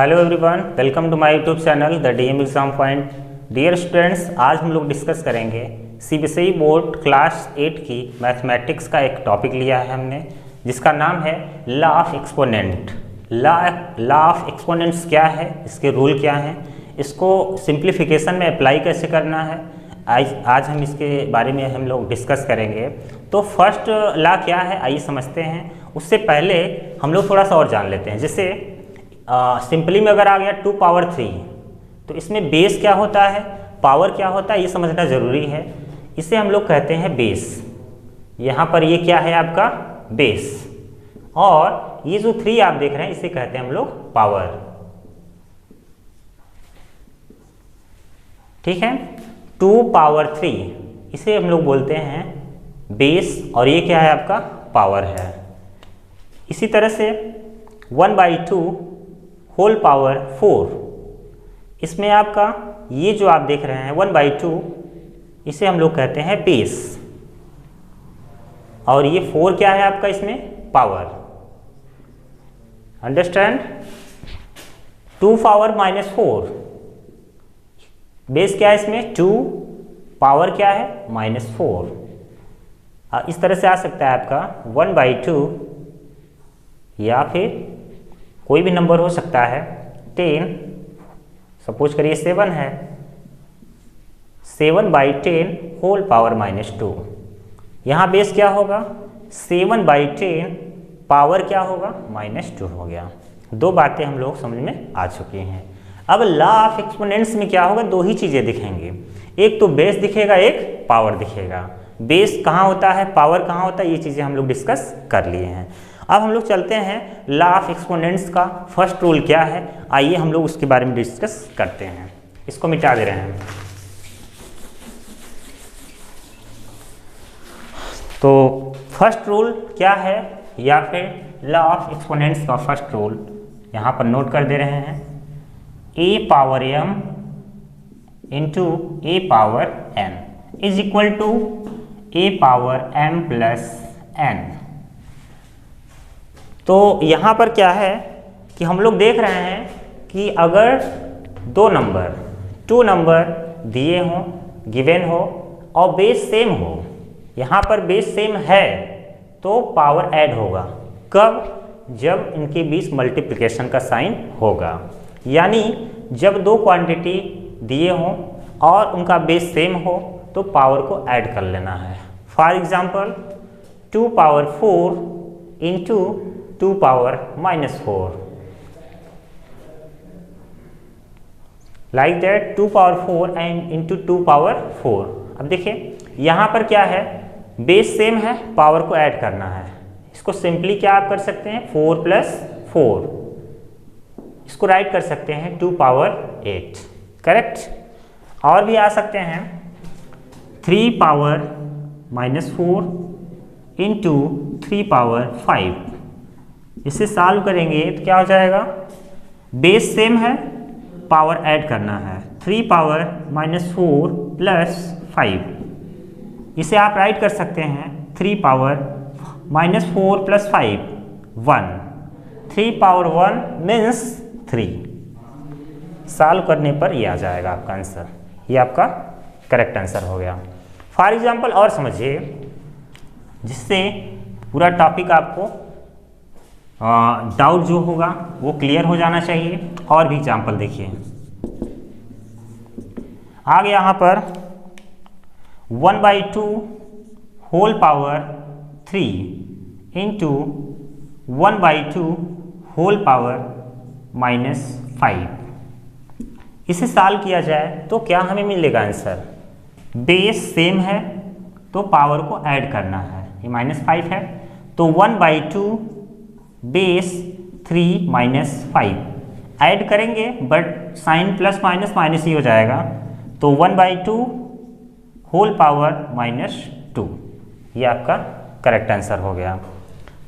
Hello everyone, welcome to my YouTube channel the DM exam point. Dear students, आज हम लोग discuss करेंगे CBSE board class 8 की mathematics का एक टॉपिक लिया है हमने, जिसका नाम है law of exponent. Law of exponents क्या है, इसके रूल क्या हैं, इसको सिंप्लीफिकेशन में अप्लाई कैसे करना है, आज हम इसके बारे में हम लोग डिस्कस करेंगे। तो फर्स्ट लॉ क्या है आइए समझते हैं। उससे पहले हम लोग थोड़ा सा और जान लेते हैं। जैसे सिंपली में अगर आ गया 2 पावर 3, तो इसमें बेस क्या होता है, पावर क्या होता है, ये समझना ज़रूरी है। इसे हम लोग कहते हैं बेस। यहाँ पर ये क्या है आपका बेस, और ये जो 3 आप देख रहे हैं इसे कहते हैं हम लोग पावर। ठीक है, 2 पावर 3 इसे हम लोग बोलते हैं बेस, और ये क्या है आपका पावर है। इसी तरह से 1/2 होल पावर 4, इसमें आपका ये जो आप देख रहे हैं 1/2 इसे हम लोग कहते हैं बेस, और ये 4 क्या है आपका इसमें पावर। अंडरस्टैंड। 2 पावर -4 बेस क्या है इसमें 2, पावर क्या है -4। इस तरह से आ सकता है आपका 1/2, या फिर कोई भी नंबर हो सकता है 10, सपोज करिए 7 है, 7/10 होल पावर -2। यहाँ बेस क्या होगा 7/10, पावर क्या होगा -2 हो गया। 2 बातें हम लोग समझ में आ चुकी हैं। अब लॉ ऑफ एक्सपोनेंट्स में क्या होगा, 2 ही चीज़ें दिखेंगी, एक तो बेस दिखेगा, एक पावर दिखेगा। बेस कहाँ होता है, पावर कहाँ होता है, ये चीज़ें हम लोग डिस्कस कर लिए हैं। अब हम लोग चलते हैं लॉ ऑफ एक्सपोनेंट्स का फर्स्ट रूल क्या है, आइए हम लोग उसके बारे में डिस्कस करते हैं। इसको मिटा दे रहे हैं। तो फर्स्ट रूल क्या है, या फिर लॉ ऑफ एक्सपोनेंट्स का फर्स्ट रूल यहाँ पर नोट कर दे रहे हैं। a power m into a power n is equal to a power m plus n। तो यहाँ पर क्या है कि हम लोग देख रहे हैं कि अगर 2 नंबर दिए हों, गिवन हो, और बेस सेम हो, यहाँ पर बेस सेम है तो पावर ऐड होगा। कब, जब इनके बीच मल्टीप्लिकेशन का साइन होगा, यानी जब 2 क्वांटिटी दिए हों और उनका बेस सेम हो तो पावर को ऐड कर लेना है। For example 2 power 4 into 2 power -4, like that 2 power 4 and into 2 power 4। अब देखिए यहाँ पर क्या है, बेस सेम है, पावर को ऐड करना है। इसको सिंपली क्या आप कर सकते हैं 4 + 4, इसको राइट कर सकते हैं 2 पावर 8, करेक्ट। और भी आ सकते हैं 3 पावर -4 इंटू 3 पावर 5। इसे सॉल्व करेंगे तो क्या हो जाएगा, बेस सेम है, पावर ऐड करना है, 3 पावर -4 प्लस 5। इसे आप राइट कर सकते हैं 3 power -4 plus 5 1, 3 power 1 means 3। Solve करने पर ये आ जाएगा आपका आंसर, ये आपका करेक्ट आंसर हो गया। फॉर एग्जाम्पल और समझिए, जिससे पूरा टॉपिक आपको डाउट जो होगा वो क्लियर हो जाना चाहिए। और भी एग्जाम्पल देखिए, आगे यहाँ पर 1/2 whole power 3 into 1/2 whole power -5। इसे सॉल्व किया जाए तो क्या हमें मिलेगा आंसर, बेस सेम है तो पावर को ऐड करना है, ये -5 है, तो 1/2 बेस 3 -5 ऐड करेंगे, but sign plus minus minus ही हो जाएगा, तो 1/2 होल पावर -2, ये आपका करेक्ट आंसर हो गया।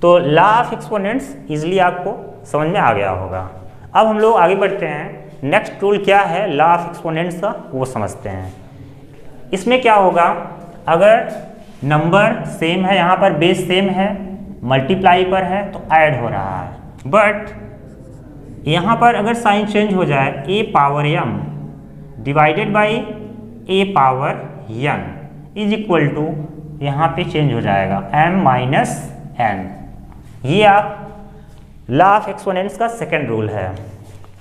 तो लॉ ऑफ एक्सपोनेंट्स इजीली आपको समझ में आ गया होगा। अब हम लोग आगे बढ़ते हैं, नेक्स्ट रूल क्या है लॉ ऑफ एक्सपोनेंट्स का वो समझते हैं। इसमें क्या होगा, अगर नंबर सेम है, यहाँ पर बेस सेम है, मल्टीप्लाई पर है तो ऐड हो रहा है, बट यहाँ पर अगर साइन चेंज हो जाए a power m divided by a power n is equal to, यहाँ पे चेंज हो जाएगा m माइनस n। ये आप लॉ ऑफ एक्सपोनेंट्स का सेकेंड रूल है।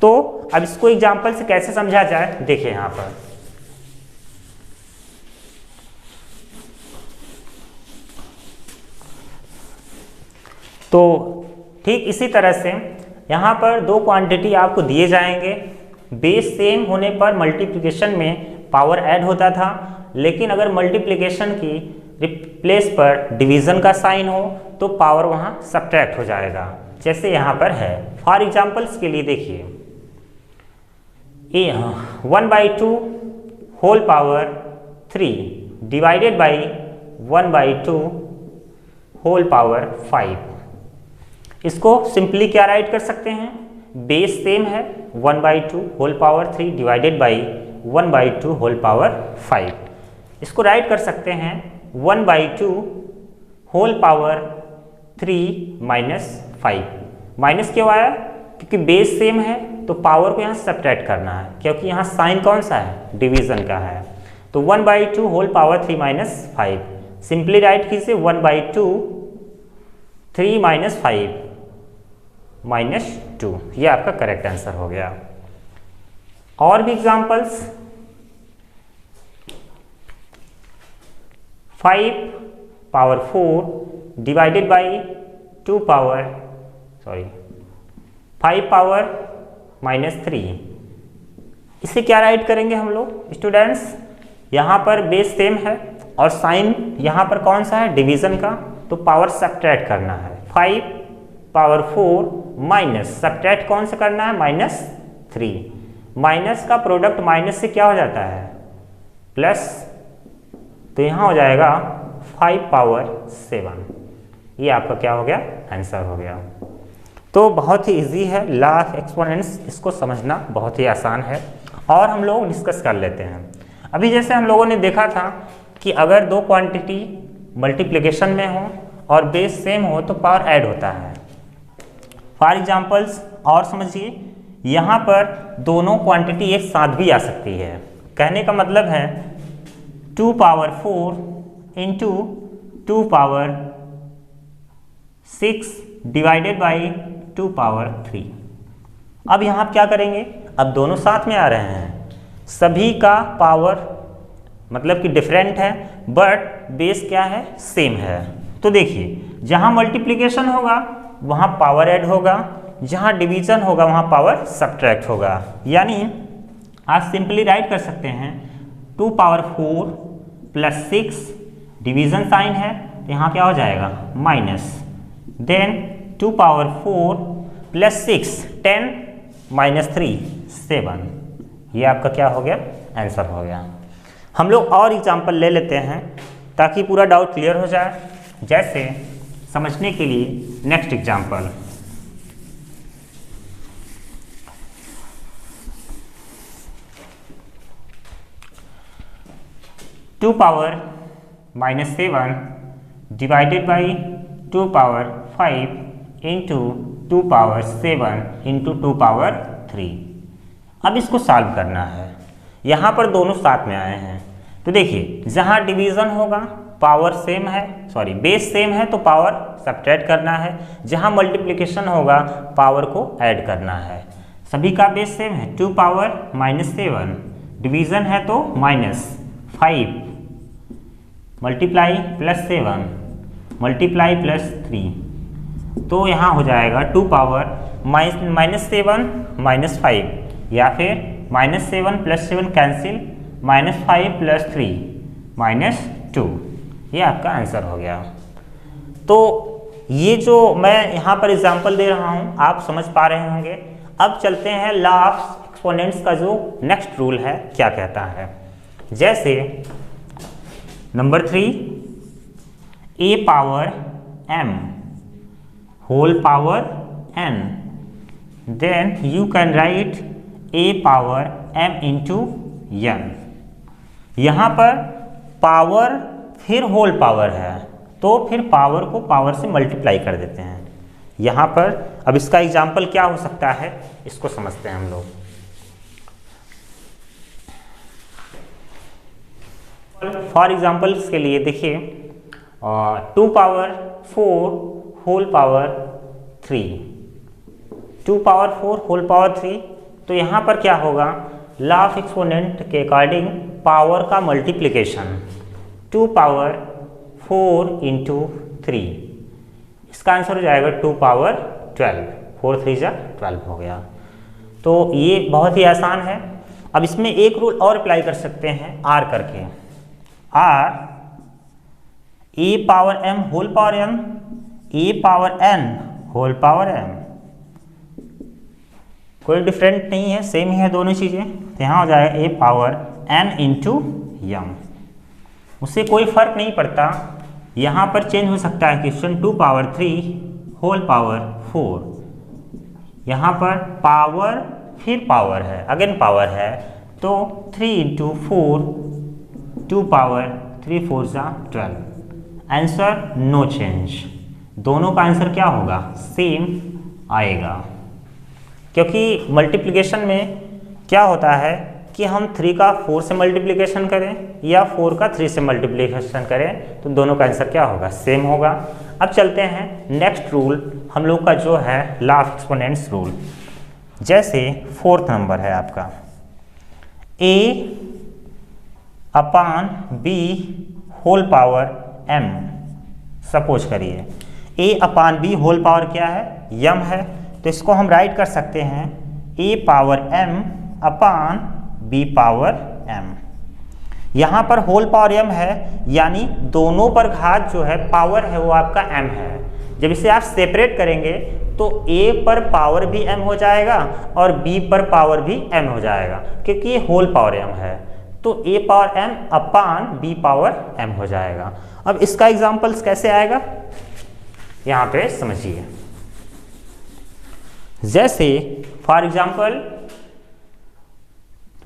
तो अब इसको एग्जांपल से कैसे समझा जाए, देखिए यहाँ पर तो ठीक इसी तरह से यहाँ पर दो क्वांटिटी आपको दिए जाएंगे। बेस सेम होने पर मल्टीप्लिकेशन में पावर ऐड होता था, लेकिन अगर मल्टीप्लिकेशन की रिप्लेस पर डिवीजन का साइन हो तो पावर वहाँ सब्ट्रैक्ट हो जाएगा, जैसे यहाँ पर है। फॉर एग्जाम्पल्स के लिए देखिए, 1/2 whole power 3 divided by 1/2 whole power 5। इसको सिंपली क्या राइट कर सकते हैं, बेस सेम है 1/2 whole power 3 divided by 1/2 whole power 5। इसको राइट कर सकते हैं 1/2 होल पावर 3 माइनस 5। माइनस क्यों आया, क्योंकि बेस सेम है तो पावर को यहाँ सब्ट्रैक्ट करना है, क्योंकि यहाँ साइन कौन सा है, डिवीजन का है। तो 1/2 whole power 3 minus 5, simply write कीजिए 1/2 3 माइनस 5 माइनस 2, ये आपका करेक्ट आंसर हो गया। और भी examples, 5 power 4 divided by 5 power minus 3। इसे क्या राइट करेंगे हम लोग स्टूडेंट्स, यहाँ पर बेस सेम है और साइन यहाँ पर कौन सा है, डिवीजन का, तो पावर सब्ट्रैक्ट करना है। 5 पावर 4 माइनस सब्ट्रैक्ट कौन सा करना है, माइनस 3। माइनस का प्रोडक्ट माइनस से क्या हो जाता है, प्लस, तो यहाँ हो जाएगा 5 पावर 7। ये आपका क्या हो गया, आंसर हो गया। तो बहुत ही इजी है लॉ ऑफ एक्सपोनेंट्स, इसको समझना बहुत ही आसान है और हम लोग डिस्कस कर लेते हैं। अभी जैसे हम लोगों ने देखा था कि अगर दो क्वांटिटी मल्टीप्लिकेशन में हो और बेस सेम हो तो पावर ऐड होता है। फॉर एग्जांपल्स और समझिए, यहाँ पर दोनों क्वांटिटी एक साथ भी आ सकती है। कहने का मतलब है 2 power 4 into 2 power 6 divided by 2 power 3। अब यहाँ क्या करेंगे, अब दोनों साथ में आ रहे हैं, सभी का पावर मतलब कि डिफरेंट है बट बेस क्या है, सेम है। तो देखिए जहाँ मल्टीप्लिकेशन होगा वहाँ पावर ऐड होगा, जहाँ डिवीजन होगा वहाँ पावर सब्ट्रैक्ट होगा। यानी आप सिंपली राइट कर सकते हैं 2 पावर 4 प्लस 6, डिवीजन साइन है तो यहाँ क्या हो जाएगा, minus, then 2 power 4 plus 6 10 minus 3 7। ये आपका क्या हो गया, आंसर हो गया। हम लोग और एग्जाम्पल ले लेते हैं ताकि पूरा डाउट क्लियर हो जाए। जैसे समझने के लिए next example, two power minus 7 divided by 2 power 5 into 2 power 7 into 2 power 3। अब इसको सॉल्व करना है। यहाँ पर दोनों साथ में आए हैं तो देखिए जहाँ डिवीजन होगा पावर सेम है, सॉरी बेस सेम है तो पावर सब्ट्रैक्ट करना है, जहाँ मल्टीप्लिकेशन होगा पावर को ऐड करना है। सभी का बेस सेम है 2 पावर माइनस 7, डिवीजन है तो minus 5 multiply plus 7 multiply plus 3, तो यहाँ हो जाएगा 2 पावर माइनस 7 माइनस 5, या फिर minus 7 plus 7 cancel, minus 5 plus 3 minus 2। ये आपका आंसर हो गया। तो ये जो मैं यहाँ पर एग्जांपल दे रहा हूँ आप समझ पा रहे होंगे। अब चलते हैं लॉ ऑफ एक्सपोनेंट्स का जो नेक्स्ट रूल है क्या कहता है। जैसे number 3, a power m whole power n, then you can write a power m into n। यहाँ पर पावर फिर होल पावर है तो फिर पावर को पावर से मल्टीप्लाई कर देते हैं। यहाँ पर अब इसका एग्जाम्पल क्या हो सकता है इसको समझते हैं हम लोग। फॉर एग्जाम्पल्स के लिए देखिए 2 power 4 whole power 3, 2 power 4 whole power 3। तो यहाँ पर क्या होगा, लॉ ऑफ एक्सपोनेंट के अकॉर्डिंग पावर का मल्टीप्लिकेशन 2 पावर 4 इंटू 3, इसका आंसर हो जाएगा 2 पावर 12, 4 3 जा 12 हो गया। तो ये बहुत ही आसान है। अब इसमें एक रूल और अप्लाई कर सकते हैं आर करके, or A power M whole power M, A power N whole power M, कोई डिफरेंट नहीं है, सेम ही है दोनों चीज़ें। तो यहाँ हो जाएगा ए पावर एन इंटू एम, उससे कोई फर्क नहीं पड़ता। यहाँ पर चेंज हो सकता है क्वेश्चन 2 पावर 3 होल पावर 4, यहाँ पर पावर फिर पावर है, अगेन पावर है, तो 3 इंटू 4 2 पावर 3 4 जा 12, आंसर नो चेंज। दोनों का आंसर क्या होगा, सेम आएगा। क्योंकि मल्टीप्लिकेशन में क्या होता है कि हम 3 का 4 से मल्टीप्लिकेशन करें या 4 का 3 से मल्टीप्लिकेशन करें तो दोनों का आंसर क्या होगा, सेम होगा। अब चलते हैं नेक्स्ट रूल हम लोग का जो है लॉ ऑफ एक्सपोनेंट्स रूल। जैसे 4th नंबर है आपका a upon b whole power m, suppose करिए a upon b whole power क्या है, m है, तो इसको हम राइट कर सकते हैं a power m upon b power m। यहाँ पर होल पावर m है, यानी दोनों पर घात जो है पावर है वो आपका m है। जब इसे आप सेपरेट करेंगे तो a पर पावर भी m हो जाएगा और b पर पावर भी m हो जाएगा, क्योंकि ये होल पावर m है। तो a power m upon b power m हो जाएगा। अब इसका एग्जाम्पल्स कैसे आएगा यहाँ पे समझिए। जैसे फॉर एग्जाम्पल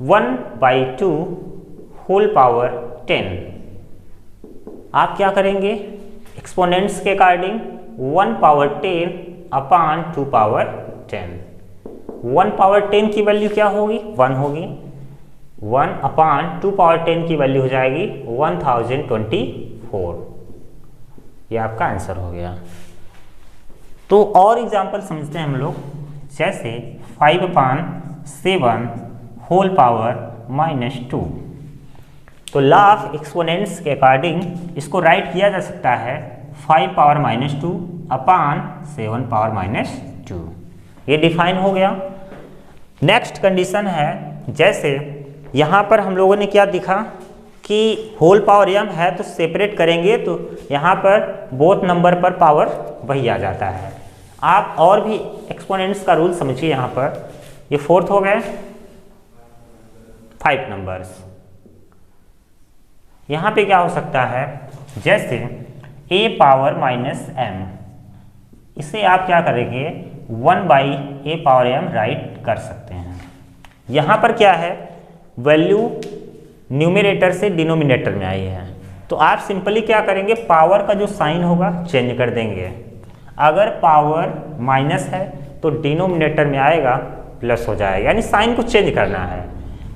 1/2 होल पावर 10, आप क्या करेंगे, एक्सपोनेंट्स के अकॉर्डिंग 1 पावर 10 अपान 2 पावर 10। 1 पावर 10 की वैल्यू क्या होगी, 1 होगी, 1 अपान 2 पावर 10 की वैल्यू हो जाएगी 1024। ये आपका आंसर हो गया। तो और एग्जाम्पल समझते हैं हम लोग। जैसे 5/7 होल पावर -2, तो लॉ ऑफ एक्सपोनेंट्स के अकॉर्डिंग इसको राइट किया जा सकता है 5 पावर -2 अपान 7 पावर -2। ये डिफाइन हो गया। नेक्स्ट कंडीशन है, जैसे यहाँ पर हम लोगों ने क्या दिखा कि होल पावर m है तो सेपरेट करेंगे तो यहाँ पर बोथ नंबर पर पावर वही आ जाता है। आप और भी एक्सपोनेंट्स का रूल समझिए। यहाँ पर ये 4th हो गए, 5 नंबर्स। यहाँ पे क्या हो सकता है, जैसे a पावर -m, इसे आप क्या करेंगे 1/a पावर m राइट कर सकते हैं। यहाँ पर क्या है, वैल्यू न्यूमरेटर से डिनोमिनेटर में आई है, तो आप सिंपली क्या करेंगे, पावर का जो साइन होगा चेंज कर देंगे। अगर पावर माइनस है तो डिनोमिनेटर में आएगा प्लस हो जाएगा, यानी साइन को चेंज करना है।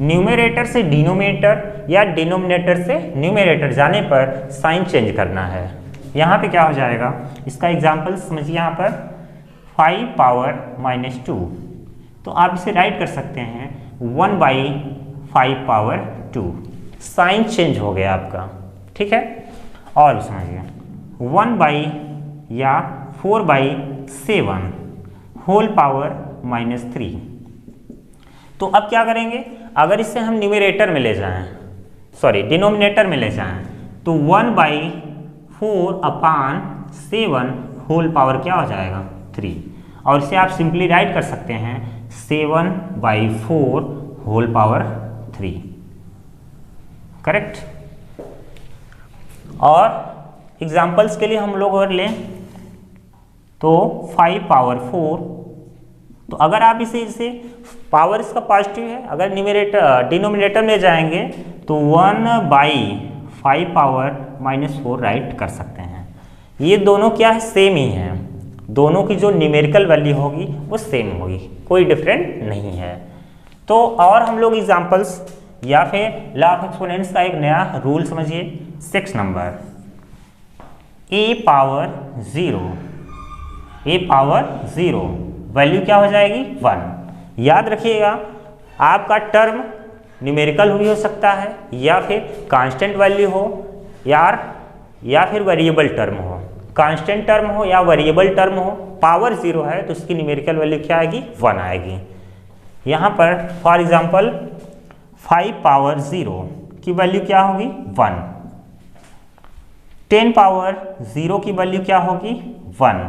न्यूमरेटर से डिनोमिनेटर या डिनोमिनेटर से न्यूमरेटर जाने पर साइन चेंज करना है। यहाँ पे क्या हो जाएगा, इसका एग्जाम्पल समझिए। यहाँ पर 5 पावर -2, तो आप इसे राइट कर सकते हैं 1/5 पावर 2, साइन चेंज हो गया आपका, ठीक है। और भी समझिए 1 या 4/7 होल पावर -3, तो अब क्या करेंगे, अगर इसे हम न्यूमरेटर में ले जाएं, सॉरी डिनोमिनेटर में ले जाएं, तो 1/4 अपान 7 होल पावर क्या हो जाएगा 3, और इसे आप सिंपली राइट कर सकते हैं 7/4 होल पावर 3, करेक्ट। और एग्जाम्पल्स के लिए हम लोग अगर लें तो 5 पावर 4, तो अगर आप इसे पावर इसका पॉजिटिव है, अगर न्यूमरेटर डिनोमिनेटर में जाएंगे तो 1/5 पावर -4 राइट कर सकते हैं। ये दोनों क्या है, सेम ही हैं, दोनों की जो न्यूमेरिकल वैल्यू होगी वो सेम होगी, कोई डिफरेंट नहीं है। तो और हम लोग एग्जांपल्स या फिर लॉ ऑफ एक्सपोनेंट्स का एक नया रूल समझिए। 6 नंबर, a पावर 0 वैल्यू क्या हो जाएगी 1। याद रखिएगा आपका टर्म न्यूमेरिकल भी हो सकता है या फिर कांस्टेंट वैल्यू हो या फिर वेरिएबल टर्म हो। कांस्टेंट टर्म हो या वेरिएबल टर्म हो, पावर 0 है तो उसकी न्यूमेरिकल वैल्यू क्या आएगी 1 आएगी। यहाँ पर फॉर एग्जांपल 5 पावर 0 की वैल्यू क्या होगी 1, 10 पावर 0 की वैल्यू क्या होगी 1,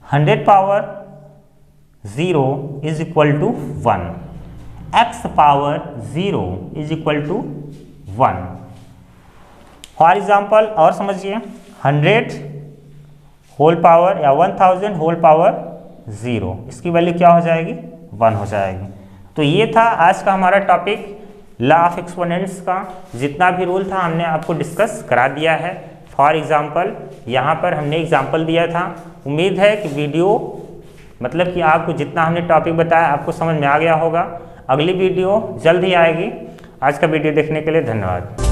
100 power 0 is equal to 1, x power 0 is equal to 1। For example और समझिए 100 होल पावर या 1000 होल पावर 0, इसकी वैल्यू क्या हो जाएगी 1 हो जाएगी। तो ये था आज का हमारा टॉपिक लॉ ऑफ एक्सपोनेंट्स का। जितना भी रूल था हमने आपको डिस्कस करा दिया है। फॉर एग्जांपल यहाँ पर हमने एग्जांपल दिया था। उम्मीद है कि वीडियो मतलब कि आपको जितना हमने टॉपिक बताया आपको समझ में आ गया होगा। अगली वीडियो जल्द ही आएगी। आज का वीडियो देखने के लिए धन्यवाद।